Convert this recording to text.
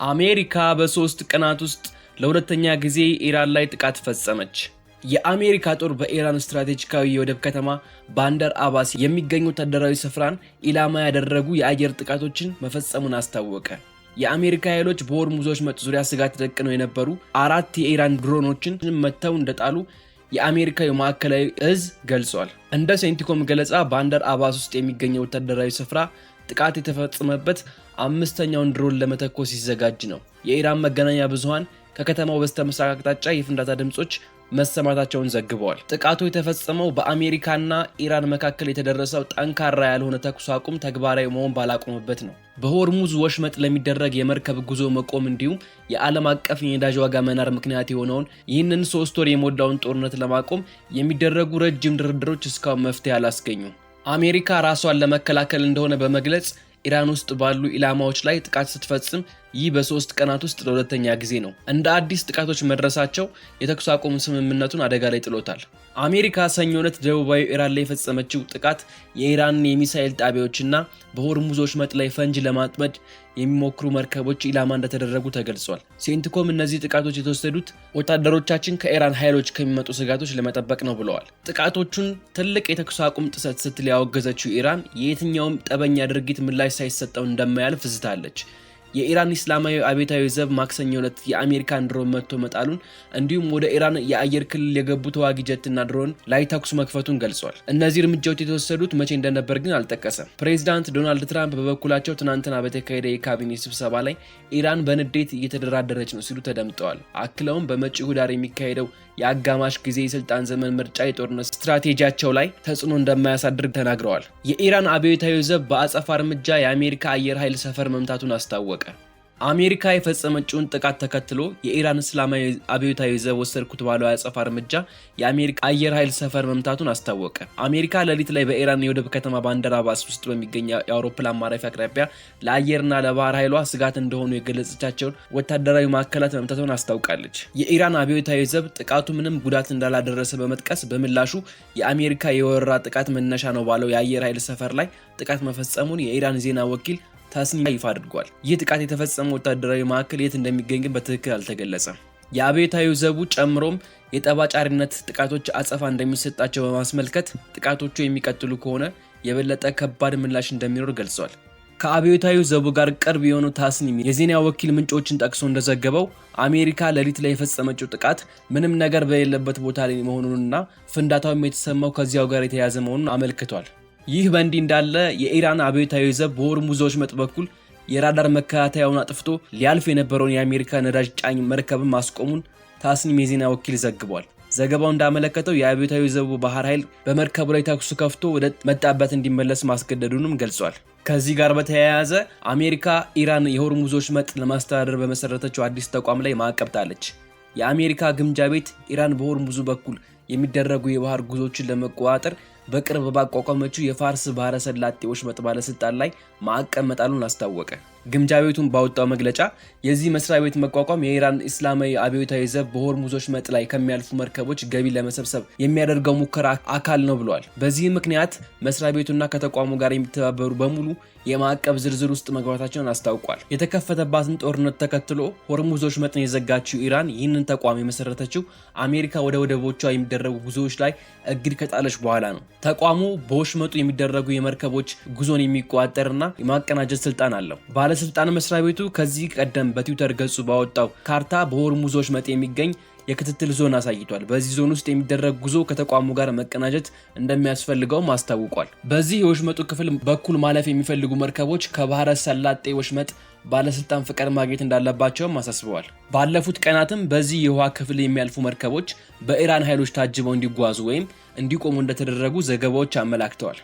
አሜሪካ በሶስት ቀናት ውስጥ ለሁለተኛ ጊዜ ኢራን ላይ ጥቃት ፈጸመች። የአሜሪካ ጦር በኢራን ስትራቴጂካዊ የወደብ ከተማ ባንደር አባስ የሚገኙ ወታደራዊ ስፍራን ኢላማ ያደረጉ የአየር ጥቃቶችን መፈጸሙን አስታወቀ። የአሜሪካ ኃይሎች በሆርሙዝ ወሽመጥ ዙሪያ ስጋት ተደቅነው የነበሩ 4 የኢራን ድሮኖችን መተው እንደጣሉ የአሜሪካ የማዕከላዊ እዝ ገልጿል። እንደ ሴንቲኮም ገለጻ ባንደር አባስ ውስጥ የሚገኘው ወታደራዊ ስፍራ ጥቃት የተፈጸመበት አምስተኛውን ድሮን ለመተኮስ ሲዘጋጅ ነው። የኢራን መገናኛ ብዙሃን ከከተማው በስተምስራቅ አቅጣጫ የፍንዳታ ድምጾች መሰማታቸውን ዘግበዋል። ጥቃቱ የተፈጸመው በአሜሪካና ኢራን መካከል የተደረሰው ጠንካራ ያልሆነ ተኩስ አቁም ተግባራዊ መሆን ባላቆመበት ነው። በሆርሙዝ ወሽመጥ ለሚደረግ የመርከብ ጉዞ መቆም እንዲሁም የዓለም አቀፍ የነዳጅ ዋጋ መናር ምክንያት የሆነውን ይህንን 3 ወር የሞላውን ጦርነት ለማቆም የሚደረጉ ረጅም ድርድሮች እስካሁን መፍትሄ አላስገኙም። አሜሪካ ራሷን ለመከላከል እንደሆነ በመግለጽ ኢራን ውስጥ ባሉ ኢላማዎች ላይ ጥቃት ስትፈጽም ይህ በ3 ቀናት ውስጥ ለሁለተኛ ጊዜ ነው። እንደ አዲስ ጥቃቶች መድረሳቸው የተኩስ አቁም ስምምነቱን አደጋ ላይ ጥሎታል። አሜሪካ ሰኞ ዕለት ደቡባዊ ኢራን ላይ የፈጸመችው ጥቃት የኢራን የሚሳኤል ጣቢያዎችና በሆርሙዝ ወሽመጥ ላይ ፈንጅ ለማጥመድ የሚሞክሩ መርከቦች ኢላማ እንደተደረጉ ተገልጿል። ሴንቲኮም እነዚህ ጥቃቶች የተወሰዱት ወታደሮቻችን ከኢራን ኃይሎች ከሚመጡ ስጋቶች ለመጠበቅ ነው ብለዋል። ጥቃቶቹን ትልቅ የተኩስ አቁም ጥሰት ስትል ያወገዘችው ኢራን የየትኛውም ጠበኛ ድርጊት ምላሽ ሳይሰጠው እንደማያልፍ ዝታለች። የኢራን እስላማዊ አብዮታዊ ዘብ ማክሰኞ ዕለት የአሜሪካን ድሮን መጥቶ መጣሉን እንዲሁም ወደ ኢራን የአየር ክልል የገቡ ተዋጊ ጀትና ድሮን ላይ ተኩስ መክፈቱን ገልጿል። እነዚህ እርምጃዎች የተወሰዱት መቼ እንደነበር ግን አልጠቀሰም። ፕሬዚዳንት ዶናልድ ትራምፕ በበኩላቸው ትናንትና በተካሄደ የካቢኔ ስብሰባ ላይ ኢራን በንዴት እየተደራደረች ነው ሲሉ ተደምጠዋል። አክለውም በመጪው ህዳር የሚካሄደው የአጋማሽ ጊዜ የስልጣን ዘመን ምርጫ የጦርነት ስትራቴጂያቸው ላይ ተጽዕኖ እንደማያሳድር ተናግረዋል። የኢራን አብዮታዊ ዘብ በአጸፋ እርምጃ የአሜሪካ አየር ኃይል ሰፈር መምታቱን አስታወቀ። አሜሪካ የፈጸመችውን ጥቃት ተከትሎ የኢራን እስላማዊ አብዮታዊ ዘብ ወሰድኩት ባለው የአጸፋ እርምጃ የአሜሪካ አየር ኃይል ሰፈር መምታቱን አስታወቀ። አሜሪካ ሌሊት ላይ በኢራን የወደብ ከተማ ባንደር አባስ ውስጥ በሚገኝ የአውሮፕላን ማረፊያ አቅራቢያ ለአየርና ለባህር ኃይሏ ስጋት እንደሆኑ የገለጸቻቸውን ወታደራዊ ማዕከላት መምታቱን አስታውቃለች። የኢራን አብዮታዊ ዘብ ጥቃቱ ምንም ጉዳት እንዳላደረሰ በመጥቀስ በምላሹ የአሜሪካ የወረራ ጥቃት መነሻ ነው ባለው የአየር ኃይል ሰፈር ላይ ጥቃት መፈጸሙን የኢራን ዜና ወኪል ታስኒም ይፋ አድርጓል። ይህ ጥቃት የተፈጸመው ወታደራዊ ማዕከል የት እንደሚገኝ ግን በትክክል አልተገለጸም። የአብዮታዊ ዘቡ ጨምሮም የጠባጫሪነት ጥቃቶች አጸፋ እንደሚሰጣቸው በማስመልከት ጥቃቶቹ የሚቀጥሉ ከሆነ የበለጠ ከባድ ምላሽ እንደሚኖር ገልጿል። ከአብዮታዊ ዘቡ ጋር ቅርብ የሆነው ታስኒም የዜና ወኪል ምንጮችን ጠቅሶ እንደዘገበው አሜሪካ ሌሊት ላይ የፈጸመችው ጥቃት ምንም ነገር በሌለበት ቦታ ላይ መሆኑንና ፍንዳታውም የተሰማው ከዚያው ጋር የተያያዘ መሆኑን አመልክቷል። ይህ በእንዲህ እንዳለ የኢራን አብዮታዊ ዘብ በሆርሙዝ ወሽመጥ በኩል የራዳር መከታተያውን አጥፍቶ ሊያልፍ የነበረውን የአሜሪካ ነዳጅ ጫኝ መርከብን ማስቆሙን ታስኒም የዜና ወኪል ዘግቧል። ዘገባው እንዳመለከተው የአብዮታዊ ዘቡ ባህር ኃይል በመርከቡ ላይ ተኩስ ከፍቶ ወደ መጣበት እንዲመለስ ማስገደዱንም ገልጿል። ከዚህ ጋር በተያያዘ አሜሪካ ኢራን የሆርሙዝ ወሽመጥ ለማስተዳደር በመሰረተችው አዲስ ተቋም ላይ ማዕቀብ ጣለች። የአሜሪካ ግምጃ ቤት ኢራን በሆርሙዝ በኩል የሚደረጉ የባህር ጉዞዎችን ለመቆጣጠር በቅርብ ባቋቋመችው የፋርስ ባህረ ሰላጤ ወሽመጥ ባለስልጣን ላይ ማዕቀብ መጣሉን አስታወቀ። ግምጃ ቤቱን ባወጣው መግለጫ የዚህ መስሪያ ቤት መቋቋም የኢራን እስላማዊ አብዮታዊ ዘብ በሆርሙዝ ወሽመጥ ላይ ከሚያልፉ መርከቦች ገቢ ለመሰብሰብ የሚያደርገው ሙከራ አካል ነው ብሏል። በዚህ ምክንያት መስሪያ ቤቱና ከተቋሙ ጋር የሚተባበሩ በሙሉ የማዕቀብ ዝርዝር ውስጥ መግባታቸውን አስታውቋል። የተከፈተባትን ጦርነት ተከትሎ ሆርሙዝ ወሽመጥን የዘጋችው ኢራን ይህንን ተቋም የመሰረተችው አሜሪካ ወደ ወደቦቿ የሚደረጉ ጉዞዎች ላይ እግድ ከጣለች በኋላ ነው። ተቋሙ በወሽመጡ የሚደረጉ የመርከቦች ጉዞን የሚቆጣጠርና የማቀናጀት ስልጣን አለው። ባለስልጣን መስሪያ ቤቱ ከዚህ ቀደም በትዊተር ገጹ ባወጣው ካርታ በሆርሙዝ ወሽመጥ የሚገኝ የክትትል ዞን አሳይቷል። በዚህ ዞን ውስጥ የሚደረግ ጉዞ ከተቋሙ ጋር መቀናጀት እንደሚያስፈልገውም አስታውቋል። በዚህ የወሽመጡ ክፍል በኩል ማለፍ የሚፈልጉ መርከቦች ከባህረ ሰላጤ ወሽመጥ ባለስልጣን ፍቃድ ማግኘት እንዳለባቸውም አሳስበዋል። ባለፉት ቀናትም በዚህ የውሃ ክፍል የሚያልፉ መርከቦች በኢራን ኃይሎች ታጅበው እንዲጓዙ ወይም እንዲቆሙ እንደተደረጉ ዘገባዎች አመላክተዋል።